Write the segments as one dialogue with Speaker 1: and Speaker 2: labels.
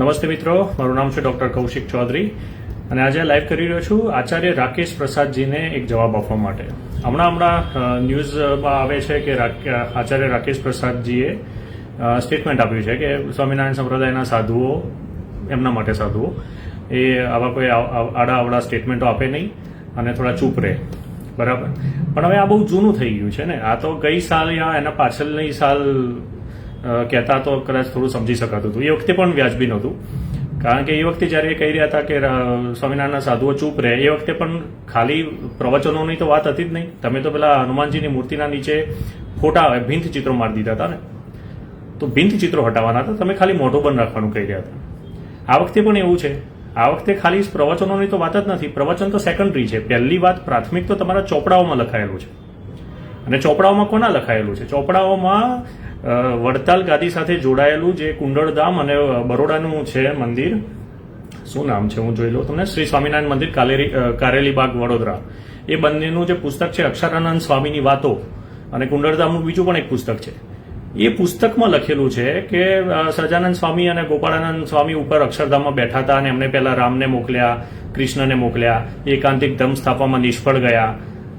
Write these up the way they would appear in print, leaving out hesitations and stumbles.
Speaker 1: નમસ્તે મિત્રો, મારું નામ છે ડોક્ટર કૌશિક ચૌધરી અને આજે લાઈવ કરી રહ્યો છું આચાર્ય રાકેશ પ્રસાદજીને એક જવાબ આપવા માટે. હમણાં ન્યૂઝમાં આવે છે કે આચાર્ય રાકેશ પ્રસાદજીએ સ્ટેટમેન્ટ આપ્યું છે કે સ્વામિનારાયણ સંપ્રદાયના સાધુઓ, એમના માટે સાધુઓ એ આવા કોઈ આડા સ્ટેટમેન્ટો આપે નહીં અને થોડા ચૂપ રહે. બરાબર, પણ હવે આ બહુ જૂનું થઈ ગયું છે ને. આ તો ગઈ સાલ યા એના પાછળની સાલ કહેતા તો કદાચ થોડું સમજી શકાતું હતું. એ વખતે પણ વ્યાજબી નહોતું, કારણ કે એ વખતે જ્યારે એ કહી રહ્યા હતા કે સ્વામિનારાયણના સાધુઓ ચૂપ રહે, એ વખતે પણ ખાલી પ્રવચનોની તો વાત હતી જ નહીં. તમે તો પેલા હનુમાનજીની મૂર્તિના નીચે ફોટા ભીંત ચિત્રો મારી દીધા હતા ને, તો ભીંત ચિત્રો હટાવવાના હતા, તમે ખાલી મોઢું બંધ રાખવાનું કહી રહ્યા હતા. આ વખતે પણ એવું છે. આ વખતે ખાલી પ્રવચનોની તો વાત જ નથી. પ્રવચન તો સેકન્ડરી છે. પહેલી વાત, પ્રાથમિક તો તમારા ચોપડાઓમાં લખાયેલું છે. અને ચોપડાઓમાં કોના લખાયેલું છે? ચોપડાઓમાં વડતાલ ગાદી સાથે જોડાયેલું જે કુંડળધામ અને બરોડાનું છે મંદિર, શું નામ છે હું જોઈ લઉં તમને, શ્રી સ્વામિનારાયણ મંદિર કારેલી બાગ વડોદરા, એ બંનેનું જે પુસ્તક છે અક્ષરાનંદ સ્વામીની વાતો, અને કુંડળધામનું બીજું પણ એક પુસ્તક છે. એ પુસ્તકમાં લખેલું છે કે સહજાનંદ સ્વામી અને ગોપાળાનંદ સ્વામી ઉપર અક્ષરધામમાં બેઠા હતા અને એમને પહેલા રામને મોકલ્યા, કૃષ્ણને મોકલ્યા, એકાંતિક ધમ સ્થાપવામાં નિષ્ફળ ગયા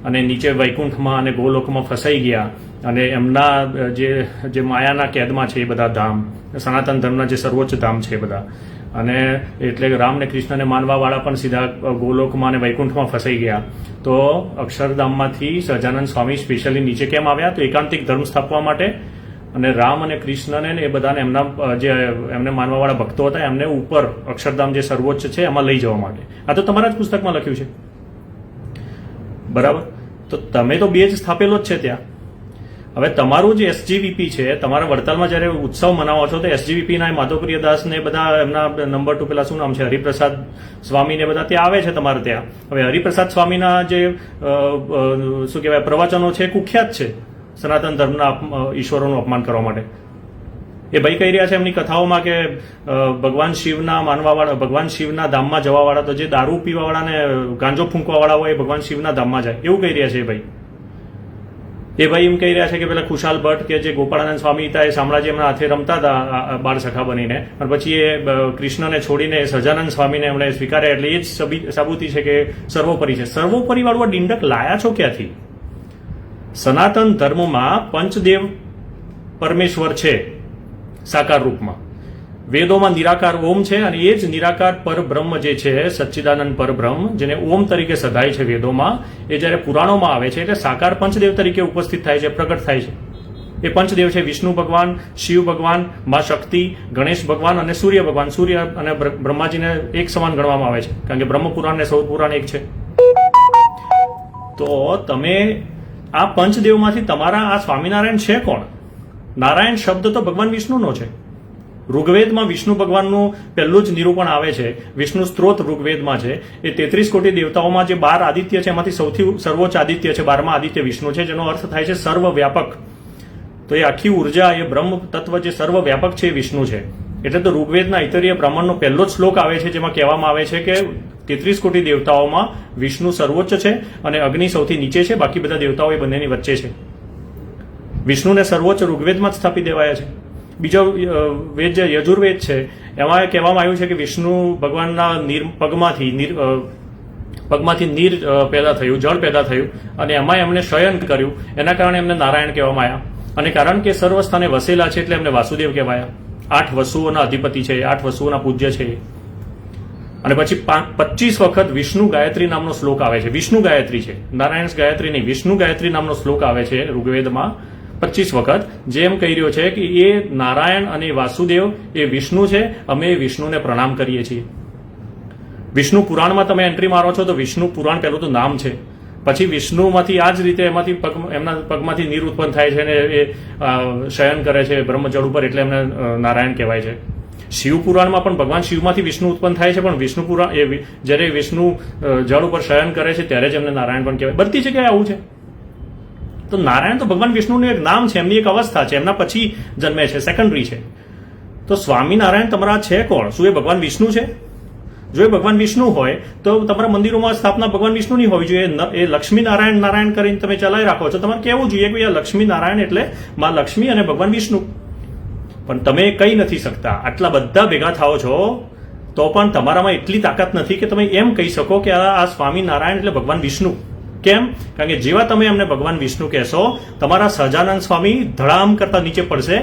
Speaker 1: અને નીચે વૈકુંઠમાં અને ગોલોકમાં ફસાઈ ગયા અને એમના જે માયાના કેદમાં છે એ બધા ધામ, સનાતન ધર્મના જે સર્વોચ્ચ ધામ છે એ બધા, અને એટલે રામ ને કૃષ્ણને માનવાવાળા પણ સીધા ગોલોકમાં અને વૈકુંઠમાં ફસાઈ ગયા. તો અક્ષરધામમાંથી સહજાનંદ સ્વામી સ્પેશિયલી નીચે કેમ આવ્યા? તો એકાંતિક ધર્મ સ્થાપવા માટે, અને રામ અને કૃષ્ણને એ બધાને એમના જે એમને માનવાવાળા ભક્તો હતા એમને ઉપર અક્ષરધામ જે સર્વોચ્ચ છે એમાં લઈ જવા માટે. આ તો તમારા જ પુસ્તકમાં લખ્યું છે. બરાબર, તો તમે તો બેજ સ્થાપેલો જ છે ત્યાં. હવે તમારું જે SGVP છે, તમારા વડતાલમાં જયારે ઉત્સવ મનાવો છો તો SGVPના માધવપ્રિય દાસ ને બધા એમના નંબર 2 પેલા શું નામ છે, હરિપ્રસાદ સ્વામી ને બધા ત્યાં આવે છે તમારે ત્યાં. હવે હરિપ્રસાદ સ્વામીના જે શું કહેવાય પ્રવચનો છે કુખ્યાત છે સનાતન ધર્મના ઈશ્વરોનું અપમાન કરવા માટે. એ ભાઈ કહી રહ્યા છે એમની કથાઓમાં કે ભગવાન શિવના માનવાવાળા, ભગવાન શિવના ધામમાં જવાવાળા, તો જે દારૂ પીવાવાળા ને ગાંજો ફૂંકવાવાળા હોય એ ભગવાન શિવના ધામમાં જાય, એવું કહી રહ્યા છે એ ભાઈ. એ ભાઈ એમ કહી રહ્યા છે કે પેલા ખુશાલ ભટ્ટ કે જે ગોપાળાનંદ સ્વામી હતા એ શામળાજી એમના હાથે રમતા હતા બાળ સખા બનીને, અને પછી એ કૃષ્ણને છોડીને સહજાનંદ સ્વામીને એમણે સ્વીકાર્યા, એટલે એ જ સાબુતી છે કે સર્વોપરી છે. સર્વોપરી વાળું આ ડિંડક લાયા છો ક્યાંથી? સનાતન ધર્મમાં પંચદેવ પરમેશ્વર છે સાકાર રૂપમાં. વેદોમાં નિરાકાર ઓમ છે અને એ જ નિરાકાર પરબ્રહ્મ જે છે સચ્ચિદાનંદ પરબ્રહ્મ, જેને ઓમ તરીકે સદાય છે વેદોમાં, એ જ્યારે પુરાણોમાં આવે છે એટલે સાકાર પંચદેવ તરીકે ઉપસ્થિત થાય છે, પ્રગટ થાય છે. એ પંચદેવ છે વિષ્ણુ ભગવાન, શિવ ભગવાન, મા શક્તિ, ગણેશ ભગવાન અને સૂર્ય ભગવાન. સૂર્ય અને બ્રહ્માજીને એક સમાન ગણવામાં આવે છે, કારણ કે બ્રહ્મ પુરાણ ને સૌર પુરાણ એક છે. તો તમે આ પંચદેવમાંથી તમારા આ સ્વામિનારાયણ છે કોણ? નારાયણ શબ્દ તો ભગવાન વિષ્ણુનો છે. ઋગ્વેદમાં વિષ્ણુ ભગવાનનું પહેલું જ નિરૂપણ આવે છે. વિષ્ણુ સ્ત્રોત ઋગ્વેદમાં છે. એ 33 કોટી દેવતાઓમાં જે 12 આદિત્ય છે એમાંથી સૌથી સર્વોચ્ચ આદિત્ય છે, 12મા આદિત્ય વિષ્ણુ છે, જેનો અર્થ થાય છે સર્વવ્યાપક. તો એ આખી ઉર્જા, એ બ્રહ્મ તત્વ જે સર્વવ્યાપક છે એ વિષ્ણુ છે. એટલે તો ઋગ્વેદના ઐતરીય બ્રાહ્મણનો પહેલો જ શ્લોક આવે છે જેમાં કહેવામાં આવે છે કે 33 કોટી દેવતાઓમાં વિષ્ણુ સર્વોચ્ચ છે અને અગ્નિ સૌથી નીચે છે, બાકી બધા દેવતાઓ એ બંનેની વચ્ચે છે. વિષ્ણુને સર્વોચ્ચ ઋગ્વેદમાં જ સ્થાપી દેવાયા છે. બીજો વેદ જે યજુર્વેદ છે એમાં કહેવામાં આવ્યું છે કે વિષ્ણુ ભગવાનના પગમાંથી નીર પેદા થયું, જળ પેદા થયું, અને એમાં એમને શયન કર્યું, એના કારણે એમને નારાયણ કહેવામાં આવ્યા. અને કારણ કે સર્વ સ્થાને વસેલા છે એટલે એમને વાસુદેવ કહેવાયા. 8 વસુઓના અધિપતિ છે, 8 વસુઓના પૂજ્ય છે. અને પછી 25 વખત વિષ્ણુ ગાયત્રી નામનો શ્લોક આવે છે. વિષ્ણુ ગાયત્રી છે, નારાયણ ગાયત્રી નહીં, વિષ્ણુ ગાયત્રી નામનો શ્લોક આવે છે ઋગ્વેદમાં 25 વખત, જે એમ કહી રહ્યો છે કે એ નારાયણ અને વાસુદેવ એ વિષ્ણુ છે, અમે વિષ્ણુને પ્રણામ કરીએ છીએ. વિષ્ણુ પુરાણમાં તમે એન્ટ્રી મારો છો તો વિષ્ણુ પુરાણ પહેલું તો નામ છે, પછી વિષ્ણુમાંથી આ જ રીતે એમાંથી એમના પગમાંથી નીર ઉત્પન્ન થાય છે અને એ શયન કરે છે બ્રહ્મજળ ઉપર, એટલે એમને નારાયણ કહેવાય છે. શિવ પુરાણમાં પણ ભગવાન શિવમાંથી વિષ્ણુ ઉત્પન્ન થાય છે, પણ વિષ્ણુ પુરાણ એ જ્યારે વિષ્ણુ જળ ઉપર શયન કરે છે ત્યારે જ એમને નારાયણ પણ કહેવાય. બધી જગ્યાએ આવું છે. તો નારાયણ તો ભગવાન વિષ્ણુનું એક નામ છે, એમની એક અવસ્થા છે, એમના પછી જન્મે છે, સેકન્ડરી છે. તો સ્વામિનારાયણ તમારા છે કોણ? શું એ ભગવાન વિષ્ણુ છે? જો એ ભગવાન વિષ્ણુ હોય તો તમારા મંદિરોમાં સ્થાપના ભગવાન વિષ્ણુની હોવી જોઈએ. એ લક્ષ્મી નારાયણ નારાયણ કરીને તમે ચલાવી રાખો છો. તમારે કહેવું જોઈએ કે લક્ષ્મી નારાયણ એટલે માં લક્ષ્મી અને ભગવાન વિષ્ણુ. પણ તમે કહી નથી શકતા. આટલા બધા ભેગા થાઓ છો તો પણ તમારામાં એટલી તાકાત નથી કે તમે એમ કહી શકો કે આ સ્વામિનારાયણ એટલે ભગવાન વિષ્ણુ. કેમ? કારણ કે જેવા તમે એમને ભગવાન વિષ્ણુ કહેશો, તમારા સહજાનંદ સ્વામી ધડામ કરતા નીચે પડશે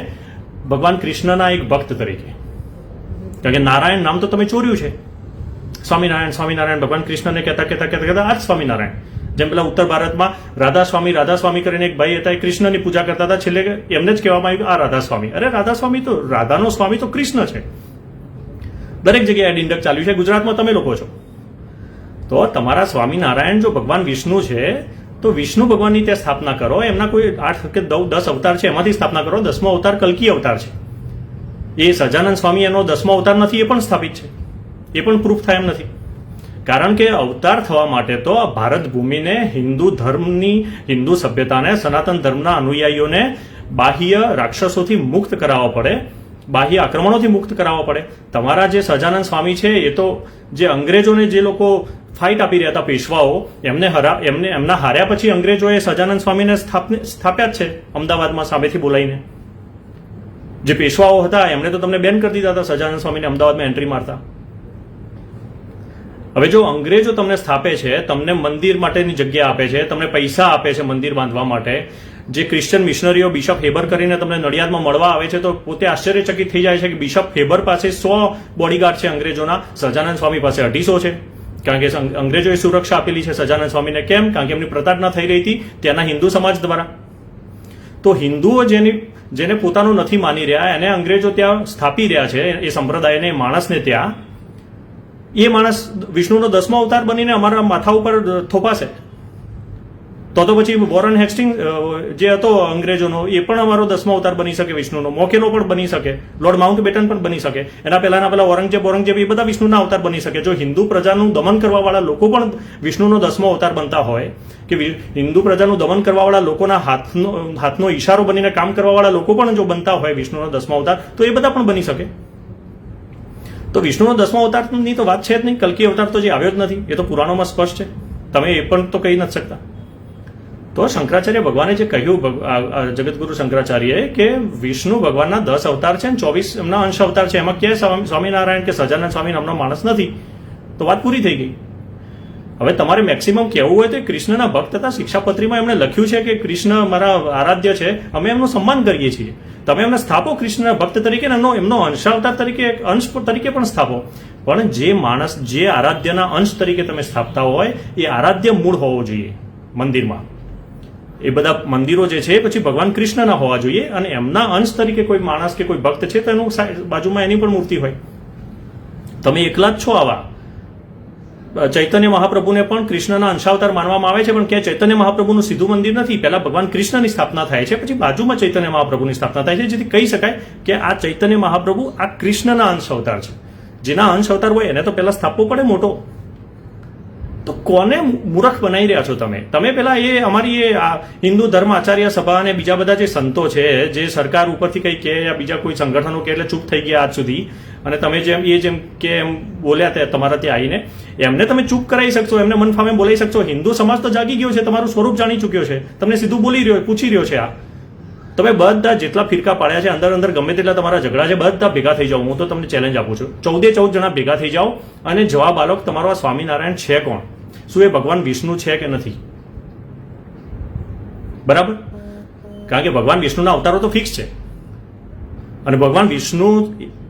Speaker 1: ભગવાન કૃષ્ણના એક ભક્ત તરીકે. કારણ કે નારાયણ નામ તો તમે ચોર્યું છે. સ્વામિનારાયણ સ્વામિનારાયણ ભગવાન કૃષ્ણને કહેતા કહેતા કહેતા કહેતા આ જ સ્વામિનારાયણ. જેમ પેલા ઉત્તર ભારતમાં રાધા સ્વામી કરીને એક ભાઈ હતા, એ કૃષ્ણની પૂજા કરતા હતા. છેલ્લે એમને જ કહેવામાં આવ્યું આ રાધા સ્વામી. અરે રાધા સ્વામી તો રાધાનો સ્વામી તો કૃષ્ણ છે. દરેક જગ્યાએ ડિંડક ચાલ્યું છે. ગુજરાતમાં તમે લોકો છો. તો તમારા સ્વામિનારાયણ જો ભગવાન વિષ્ણુ છે તો વિષ્ણુ ભગવાનની ત્યાં સ્થાપના કરો. એમના કોઈ 8 કે 10 અવતાર છે, એમાંથી સ્થાપના કરો. 10મો અવતાર કલ્કી અવતાર છે. એ સહજાનંદ સ્વામી એનો 10મો અવતાર નથી, એ પણ સ્થાપિત છે. એ પણ પ્રૂફ થાય એમ નથી. કારણ કે અવતાર થવા માટે તો આ ભારત ભૂમિને હિન્દુ ધર્મની, હિન્દુ સભ્યતાને, સનાતન ધર્મના અનુયાયીઓને બાહ્ય રાક્ષસોથી મુક્ત કરાવવા પડે, બાહ્ય આક્રમણોથી મુક્ત કરાવવા પડે. તમારા જે સહજાનંદ સ્વામી છે એ તો જે અંગ્રેજોને જે લોકો ફાઇટ આપી રહ્યા હતા, પેશવાઓ, એમના હાર્યા પછી અંગ્રેજોએ સહજાનંદ સ્વામીને સ્થાપ્યા જ છે અમદાવાદમાં સામેથી બોલાવીને. જે પેશવાઓ હતા એમણે તો તમને બેન કરી દીધા હતા સહજાનંદ સ્વામીને અમદાવાદમાં એન્ટ્રી મારતા. હવે જો અંગ્રેજો તમને સ્થાપે છે, તમને મંદિર માટેની જગ્યા આપે છે, તમને પૈસા આપે છે મંદિર બાંધવા માટે, જે ક્રિશ્ચિયન મિશનરીઓ બિશપ હેબર કરીને તમને નડિયાદમાં મળવા આવે છે, તો પોતે આશ્ચર્યચકિત થઈ જાય છે કે બિશપ હેબર પાસે 100 બોડીગાર્ડ છે અંગ્રેજોના, સહજાનંદ સ્વામી પાસે 250 છે. કારણ કે અંગ્રેજોએ સુરક્ષા આપેલી છે સહજાનંદ સ્વામીને. કેમ? કારણ કે એમની પ્રતાડના થઈ રહી હતી ત્યાંના હિન્દુ સમાજ દ્વારા. તો હિન્દુઓ જેને પોતાનું નથી માની રહ્યા, એને અંગ્રેજો ત્યાં સ્થાપી રહ્યા છે, એ સંપ્રદાયને, માણસને ત્યાં, એ માણસ વિષ્ણુનો 10મો અવતાર બનીને અમારા માથા ઉપર થોપાશે. તો પછી વોરન હેસ્ટિંગ જે હતો અંગ્રેજોનો, એ પણ અમારો 10મો અવતાર બની શકે વિષ્ણુનો. મોકેનો પણ બની શકે, લોર્ડ માઉન્ટ બેટન પણ બની શકે, એના પહેલા ઔરંગઝેબ એ બધા વિષ્ણુના અવતાર બની શકે. જો હિન્દુ પ્રજાનું દમન કરવાવાળા લોકો પણ વિષ્ણુનો 10મો અવતાર બનતા હોય, કે હિન્દુ પ્રજાનું દમન કરવાવાળા લોકોના હાથનો ઈશારો બનીને કામ કરવાવાળા લોકો પણ જો બનતા હોય વિષ્ણુનો 10મો અવતાર, તો એ બધા પણ બની શકે. તો વિષ્ણુનો 10મો અવતારની તો વાત છે જ નહીં. કલ્કી અવતાર તો જે આવ્યો જ નથી, એ તો પુરાણોમાં સ્પષ્ટ છે. તમે એ પણ તો કહી નથી શકતા. તો શંકરાચાર્ય ભગવાને જે કહ્યું, જગતગુરુ શંકરાચાર્યએ, કે વિષ્ણુ ભગવાનના 10 અવતાર છે અને 24 એમના અંશ અવતાર છે, એમાં ક્યાંય સ્વામિનારાયણ કે સહજાનંદ સ્વામી નામનો માણસ નથી. તો વાત પૂરી થઈ ગઈ. હવે તમારે મેક્સિમમ કહેવું હોય તો કૃષ્ણના ભક્ત હતા. શિક્ષાપત્રીમાં એમણે લખ્યું છે કે કૃષ્ણ મારા આરાધ્ય છે, અમે એમનું સન્માન કરીએ છીએ. તમે એમને સ્થાપો કૃષ્ણના ભક્ત તરીકે, એમનો અંશાવતાર તરીકે, અંશ તરીકે પણ સ્થાપો. પણ જે માણસ, જે આરાધ્યના અંશ તરીકે તમે સ્થાપતા હોય, એ આરાધ્ય મૂળ હોવો જોઈએ મંદિરમાં. એ બધા મંદિરો જે છે પછી ભગવાન કૃષ્ણના હોવા જોઈએ, અને એમના અંશ તરીકે કોઈ માણસ કે કોઈ ભક્ત છે તો એનું બાજુમાં એની પણ મૂર્તિ હોય. તમે એકલા જ છો આવા. ચૈતન્ય મહાપ્રભુને પણ કૃષ્ણના અંશાવતાર માનવામાં આવે છે, પણ ક્યાં ચૈતન્ય મહાપ્રભુનું સીધું મંદિર નથી. પહેલા ભગવાન કૃષ્ણની સ્થાપના થાય છે, પછી બાજુમાં ચૈતન્ય મહાપ્રભુની સ્થાપના થાય છે, જેથી કહી શકાય કે આ ચૈતન્ય મહાપ્રભુ આ કૃષ્ણના અંશ અવતાર છે. જેના અંશ અવતાર હોય એને તો પહેલા સ્થાપવો પડે મોટો. તો કોને મૂર્ખ બનાવી રહ્યા છો તમે? પેલા એ અમારી એ હિન્દુ ધર્મ આચાર્ય સભા અને બીજા બધા જે સંતો છે, જે સરકાર ઉપરથી કંઈ કહે યા બીજા કોઈ સંગઠનો કે એટલે ચૂપ થઈ ગયા આજ સુધી, અને તમે જેમ કે એમ બોલ્યા ત્યાં તમારા ત્યાં આવીને એમને તમે ચૂપ કરાવી શકશો, એમને મન ફામે બોલાવી શકશો. હિન્દુ સમાજ તો જાગી ગયો છે, તમારું સ્વરૂપ જાણી ચૂક્યો છે, તમને સીધું પૂછી રહ્યો છે. આ તમે બધા જેટલા ફિરકા પાડ્યા છે, અંદર ગમે તેટલા તમારા ઝઘડા છે, બધા ભેગા થઈ જાઓ. હું તો તમને ચેલેન્જ આપું છું, 14 જણા ભેગા થઈ જાઓ અને જવાબ આલો કે તમારો આ સ્વામિનારાયણ છે કોણ? શું એ ભગવાન વિષ્ણુ છે કે નથી? બરાબર? કારણ કે ભગવાન વિષ્ણુના અવતારો તો ફિક્સ છે, અને ભગવાન વિષ્ણુ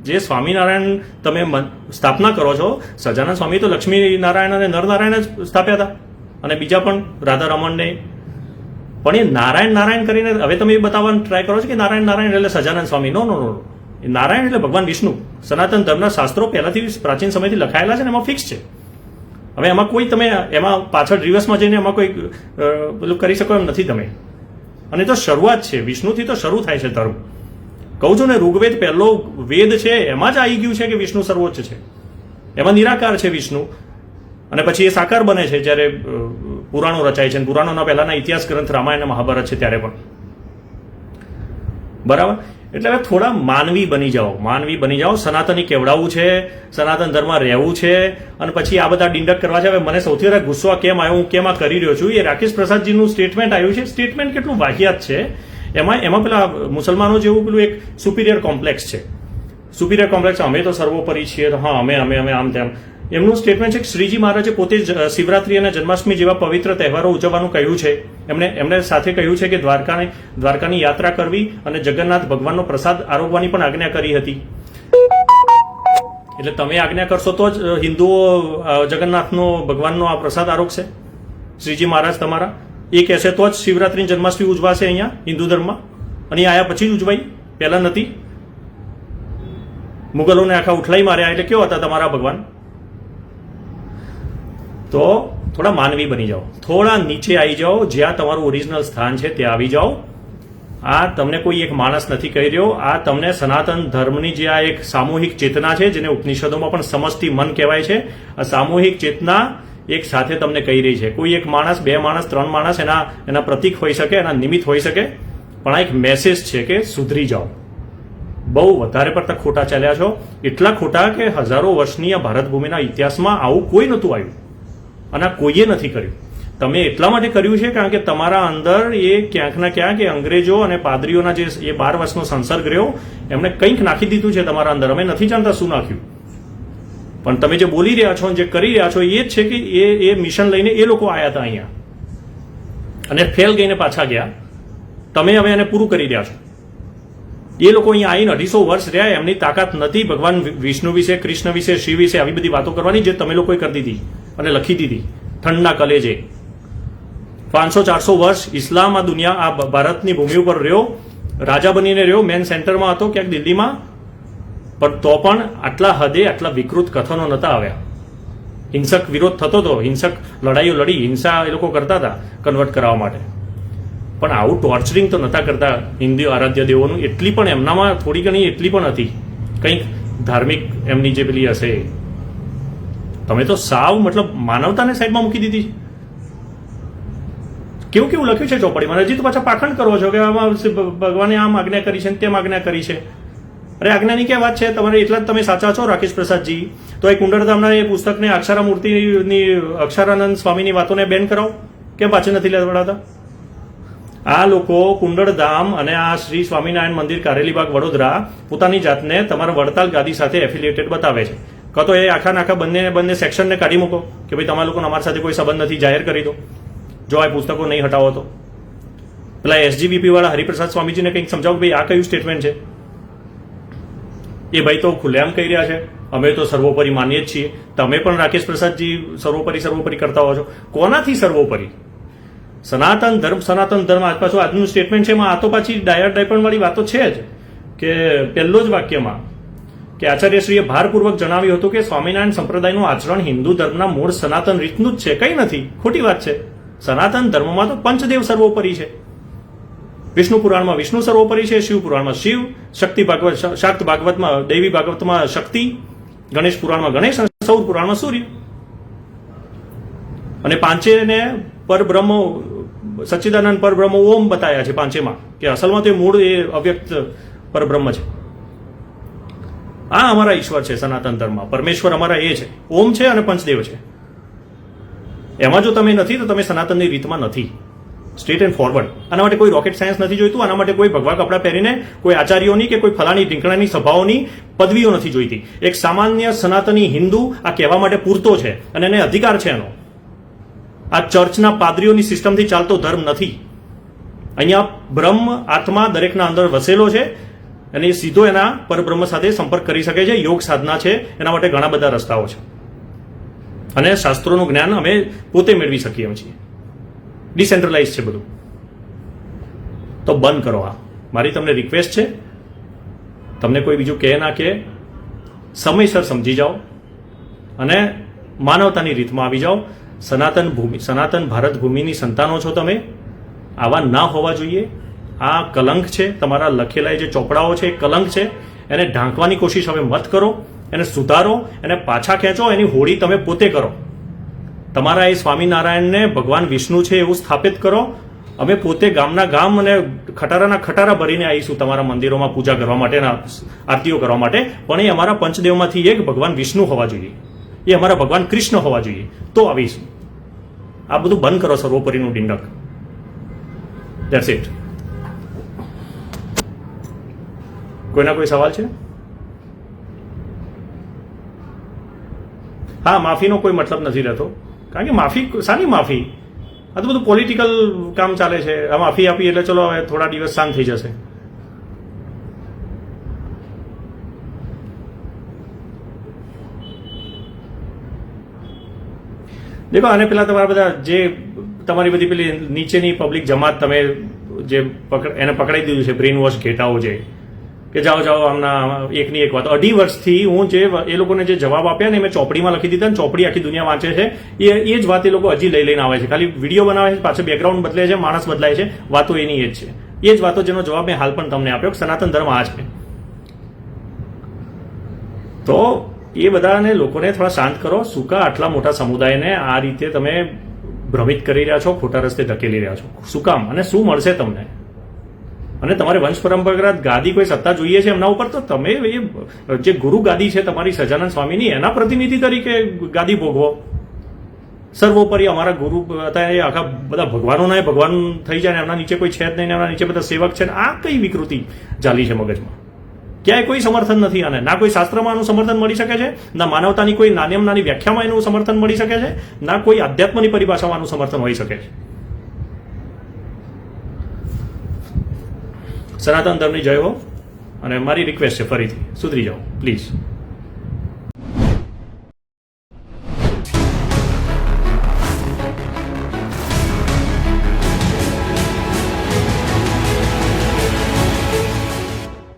Speaker 1: જે સ્વામિનારાયણ તમે સ્થાપના કરો છો, સહજાનંદ સ્વામી તો લક્ષ્મીનારાયણ અને નરનારાયણ જ સ્થાપ્યા હતા, અને બીજા પણ રાધા રમણને. પણ એ નારાયણ કરીને હવે તમે એ બતાવવાનું ટ્રાય કરો છો કે નારાયણ એટલે સહજાનંદ સ્વામી. નો. નારાયણ એટલે ભગવાન વિષ્ણુ. સનાતન ધર્મના શાસ્ત્રો પહેલાથી પ્રાચીન સમયથી લખાયેલા છે ને એમાં ફિક્સ છે. હવે એમાં કોઈ તમે એમાં પાછળ રિવર્સમાં જઈને એમાં કોઈ પેલું કરી શકો એમ નથી તમે. અને તો શરૂઆત છે, વિષ્ણુથી તો શરૂ થાય છે ધર્મ. કહું છું ને, ઋગ્વેદ પહેલો વેદ છે, એમાં જ આવી ગયું છે કે વિષ્ણુ સર્વોચ્ચ છે. એમાં નિરાકાર છે વિષ્ણુ, અને પછી એ સાકાર બને છે જ્યારે પુરાણો રચાય છે. પુરાણોના પહેલાના ઇતિહાસ ગ્રંથ રામાયણ અને મહાભારત છે ત્યારે પણ. બરાબર? એટલે હવે થોડા માનવી બની જાઓ. સનાતની કેવડાવવું છે, સનાતન ધર્મ રહેવું છે, અને પછી આ બધા ડિંડક કરવા છે. હવે મને સૌથી વધારે ગુસ્સો કેમ આવ્યો, હું કેમ આ કરી રહ્યો છું, એ રાકેશ પ્રસાદજીનું સ્ટેટમેન્ટ આવ્યું છે. સ્ટેટમેન્ટ કેટલું વાહિયાત છે એમાં પેલા મુસલમાનો જેવું પેલું એક સુપિરિયર કોમ્પ્લેક્સ છે. સુપિરિયર કોમ્પ્લેક્સ, અમે તો સર્વોપરી છીએ, તો હા અમે અમે અમે આમ તેમ. એમનું સ્ટેટમેન્ટ છે કે શ્રીજી મહારાજે પોતે જ શિવરાત્રી અને જન્માષ્ટમી જેવા પવિત્ર તહેવારો ઉજવવાનું કહ્યું છે. એમણે સાથે કહ્યું છે કે દ્વારકાની યાત્રા કરવી અને જગન્નાથ ભગવાનનો પ્રસાદ આરોગવાની પણ આજ્ઞા કરી હતી. એટલે તમે આજ્ઞા કરશો તો જ હિન્દુઓ જગન્નાથનો ભગવાનનો આ પ્રસાદ આરોગશે. શ્રીજી મહારાજ તમારા એ કહેશે તો જ શિવરાત્રી જન્માષ્ટમી ઉજવાશે અહીંયા હિન્દુ ધર્મમાં. અને આયા પછી જ ઉજવાઈ, પહેલા નથી. મુગલોને આખા ઉઠલાઈ માર્યા એટલે કેવા હતા તમારા ભગવાન? તો થોડા માનવી બની જાઓ, થોડા નીચે આવી જાઓ, જ્યાં તમારું ઓરિજિનલ સ્થાન છે ત્યાં આવી જાઓ. આ તમને કોઈ એક માણસ નથી કહી રહ્યો, આ તમને સનાતન ધર્મની જે આ એક સામૂહિક ચેતના છે, જેને ઉપનિષદોમાં પણ સમષ્ટિ મન કહેવાય છે, આ સામૂહિક ચેતના એક સાથે તમને કહી રહી છે. કોઈ એક માણસ, બે માણસ, ત્રણ માણસ એના પ્રતીક હોઈ શકે, એના નિમિત્ત હોઈ શકે, પણ આ એક મેસેજ છે કે સુધરી જાઓ. બહુ વધારે પડતા ખોટા ચાલ્યા છો, એટલા ખોટા કે હજારો વર્ષની આ ભારત ભૂમિના ઇતિહાસમાં આવું કોઈ નહોતું આવ્યું અને કોઈએ નથી કર્યું. તમે એટલા માટે કર્યું છે કારણ કે તમારા અંદર એ ક્યાંક ના ક્યાંક એ અંગ્રેજો અને પાદરીઓના જે એ 12 વર્ષનો સંસર્ગ રહ્યો, એમણે કંઈક નાખી દીધું છે તમારા અંદર. અમે નથી જાણતા શું નાખ્યું, પણ તમે જે બોલી રહ્યા છો, જે કરી રહ્યા છો, એ જ છે કે એ મિશન લઈને એ લોકો આવ્યા હતા અહીંયા અને ફેલ ગઈને પાછા ગયા. તમે હવે એને પૂરું કરી રહ્યા છો. એ લોકો અહીંયા આવીને 250 વર્ષ રહ્યા, એમની તાકાત નથી ભગવાન વિષ્ણુ વિશે, કૃષ્ણ વિશે, શિવ વિશે આવી બધી વાતો કરવાની જે તમે લોકોએ કરી દીધી અને લખી દીધી ઠંડના કલેજે. 500-400 વર્ષ ઇસ્લામ આ દુનિયા, આ ભારતની ભૂમિ ઉપર રહ્યો, રાજા બનીને રહ્યો, મેન સેન્ટરમાં હતો ક્યાંક દિલ્હીમાં, પણ તો પણ આટલા હદે આટલા વિકૃત કથનો નતા આવ્યા. હિંસક વિરોધ થતો હતો, હિંસક લડાઈઓ લડી, હિંસા એ લોકો કરતા હતા કન્વર્ટ કરાવવા માટે, પણ આવું ટોર્ચરિંગ તો નતા કરતા હિન્દુ આરાધ્ય દેવોનું. એટલી પણ એમનામાં થોડી ઘણી એટલી પણ હતી કંઈક ધાર્મિક એમની જે પેલી હશે. તમે તો સાવ મતલબ માનવતાને સાઈડમાં મૂકી દીધી. કેવું કેવું લખ્યું છે ચોપડીમાં, હજી તો પાછા પાખંડ કરો છો કે આમાં ભગવાને આમ આજ્ઞા કરી છે તેમ આજ્ઞા કરી છે. અરે આજ્ઞાની ક્યાં વાત છે તમારે? એટલા જ તમે સાચા છો રાકેશ પ્રસાદજી. તો એ કુંડળધામના એ પુસ્તકને અક્ષરામૂર્તિની, અક્ષરાનંદ સ્વામીની વાતોને બેન કરાવો, કેમ પાછળ નથી લેવડાવતા? આ લોકો કુંડળધામ અને આ શ્રી સ્વામિનારાયણ મંદિર કારેલીબાગ વડોદરા પોતાની જાતને તમારા વડતાલ ગાદી સાથે એફિલિએટેડ બતાવે છે. કાં તો એ આખા બંને સેક્શનને કાઢી મૂકો કે ભાઈ તમારા લોકોને અમારી સાથે કોઈ સંબંધ નથી, જાહેર કરી દો જો આ પુસ્તકો નહીં હટાવો તો. પેલા SGVP વાળા હરિપ્રસાદ સ્વામીજીને કંઈક સમજાવો ભાઈ આ કયું સ્ટેટમેન્ટ છે. એ ભાઈ તો ખુલ્લેઆમ કહી રહ્યા છે અમે તો સર્વોપરી માનીએ જ છીએ. તમે પણ રાકેશ પ્રસાદજી સર્વોપરી કરતા હો છો. કોનાથી સર્વોપરી? સનાતન ધર્મ આજ પાછું આજનું સ્ટેટમેન્ટ છે એમાં આ તો પાછી ડાયપણ વાળી વાતો છે જ કે પહેલો જ વાક્યમાં કે આચાર્યશ્રીએ ભારપૂર્વક જણાવ્યું હતું કે સ્વામિનારાયણ સંપ્રદાયનું આચરણ હિન્દુ ધર્મના મૂળ સનાતન રીતનું જ છે. કંઈ નથી, ખોટી વાત છે. સનાતન ધર્મમાં તો પંચદેવ સર્વોપરી છે. વિષ્ણુ પુરાણમાં વિષ્ણુ સર્વોપરી છે, શિવ પુરાણમાં શિવ, શાક્ત ભાગવતમાં દેવી ભાગવતમાં શક્તિ, ગણેશ પુરાણમાં ગણેશ અને સૌર પુરાણમાં સૂર્ય. અને પાંચેને પરબ્રહ્મ, સચ્ચિદાનંદ પરબ્રહ્મ ઓમ બતાવ્યા છે પાંચેમાં કે અસલમાં તો મૂળ એ અવ્યક્ત પરબ્રહ્મ છે. આ અમારા ઈશ્વર છે સનાતન ધર્મમાં, પરમેશ્વર અમારા એ છે, ઓમ છે અને પંચદેવ છે. એમાં જો તમે નથી તો તમે સનાતનની રીતમાં નથી. Straight and forward. આના માટે કોઈ રોકેટ સાયન્સ નથી જોઈતું. આના માટે કોઈ ભગવા કપડાં પહેરીને કોઈ આચાર્યોની કે કોઈ ફલાણી ઢીંકણાની સભાઓની પદવીઓ નથી જોઈતી. એક સામાન્ય સનાતની હિન્દુ આ કહેવા માટે પૂરતો છે અને એને અધિકાર છે એનો. આ ચર્ચના પાદરીઓની સિસ્ટમથી ચાલતો ધર્મ નથી. અહીંયા બ્રહ્મ આત્મા દરેકના અંદર વસેલો છે અને એ સીધો એના પરબ્રહ્મ સાથે સંપર્ક કરી શકે છે. યોગ સાધના છે, એના માટે ઘણા બધા રસ્તાઓ છે અને શાસ્ત્રોનું જ્ઞાન અમે પોતે મેળવી શકીએ છીએ. ડિસેન્ટ્રલાઇઝ છે બધું. તો બંધ કરો આ. મારી તમને રિક્વેસ્ટ છે, તમને કોઈ બીજું કહે ના કે સમયસર સમજી જાઓ અને માનવતાની રીતમાં આવી જાઓ. સનાતન ભારત ભૂમિની સંતાનો છો તમે. આવા ના હોવા જોઈએ. આ કલંક છે. તમારા લખેલા જે ચોપડાઓ છે એ કલંક છે. એને ઢાંકવાની કોશિશ હવે મત કરો. એને સુધારો, એને પાછા ખેંચો. એની હોળી તમે પોતે કરો. તમારા એ સ્વામિનારાયણને ભગવાન વિષ્ણુ છે એવું સ્થાપિત કરો. અમે પોતે ગામના ગામ અને ખટારાના ખટારા ભરીને આવીશું તમારા મંદિરોમાં પૂજા કરવા માટે, આરતીઓ કરવા માટે, પણ એ અમારા પંચદેવમાંથી એક ભગવાન વિષ્ણુ હોવા જોઈએ, એ અમારા ભગવાન કૃષ્ણ હોવા જોઈએ, તો આવીશું. આ બધું બંધ કરો સર્વોપરીનું ડિંડક. That's it. કોઈના કોઈ સવાલ છે? હા, માફીનો કોઈ મતલબ નથી રહેતો, કારણ કે માફી શાની માફી? આ તો બધું પોલિટિકલ કામ ચાલે છે. આ માફી આપી એટલે ચલો હવે થોડા દિવસ શાંત થઈ જશે. દેખો, આને પેલા તમારા બધા જે તમારી બધી પેલી નીચેની પબ્લિક જમાત તમે જે એને પકડાઈ દીધું છે બ્રેન વોશ ઘેટાઓ છે કે જાઓ જાઓ આમના એકની એક વાત. 2.5 વર્ષથી હું જે એ લોકોને જે જવાબ આપ્યા ને મેં ચોપડીમાં લખી દીધા ને ચોપડી આખી દુનિયા વાંચે છે. એ જ વાત એ લોકો હજી લઈને આવે છે. ખાલી વિડીયો બનાવે છે, પાછળ બેકગ્રાઉન્ડ બદલે છે, માણસ બદલાય છે, વાતો એની એ જ છે. એ જ વાતો જેનો જવાબ મેં હાલ પણ તમને આપ્યો. સનાતન ધર્મ આ છે. તો એ બધાને લોકોને થોડા શાંત કરો. સુકા આટલા મોટા સમુદાયને આ રીતે તમે ભ્રમિત કરી રહ્યા છો, ખોટા રસ્તે ધકેલી રહ્યા છો. શું કામ અને શું મળશે તમને? અને તમારે વંશ પરંપરાગત ગાદી કોઈ સત્તા જોઈએ છે એમના ઉપર, તો તમે જે ગુરુ ગાદી છે તમારી સહજાનંદ સ્વામીની, એના પ્રતિનિધિ તરીકે ગાદી ભોગવો. સર્વોપરી અમારા ગુરુ હતા એ આખા બધા ભગવાનોના ભગવાન થઈ જાય ને એમના નીચે કોઈ છે જ નહીં, એમના નીચે બધા સેવક છે. આ કઈ વિકૃતિ ચાલી છે મગજમાં? ક્યાંય કોઈ સમર્થન નથી આને. ના કોઈ શાસ્ત્રમાં આનું સમર્થન મળી શકે છે, ના માનવતાની કોઈ નાની વ્યાખ્યામાં એનું સમર્થન મળી શકે છે, ના કોઈ અધ્યાત્મની પરિભાષામાં આનું સમર્થન હોઈ શકે છે. સનાતન ધર્મની જય હો. અને મારી રિક્વેસ્ટ છે ફરીથી સુધરી જાઓ પ્લીઝ.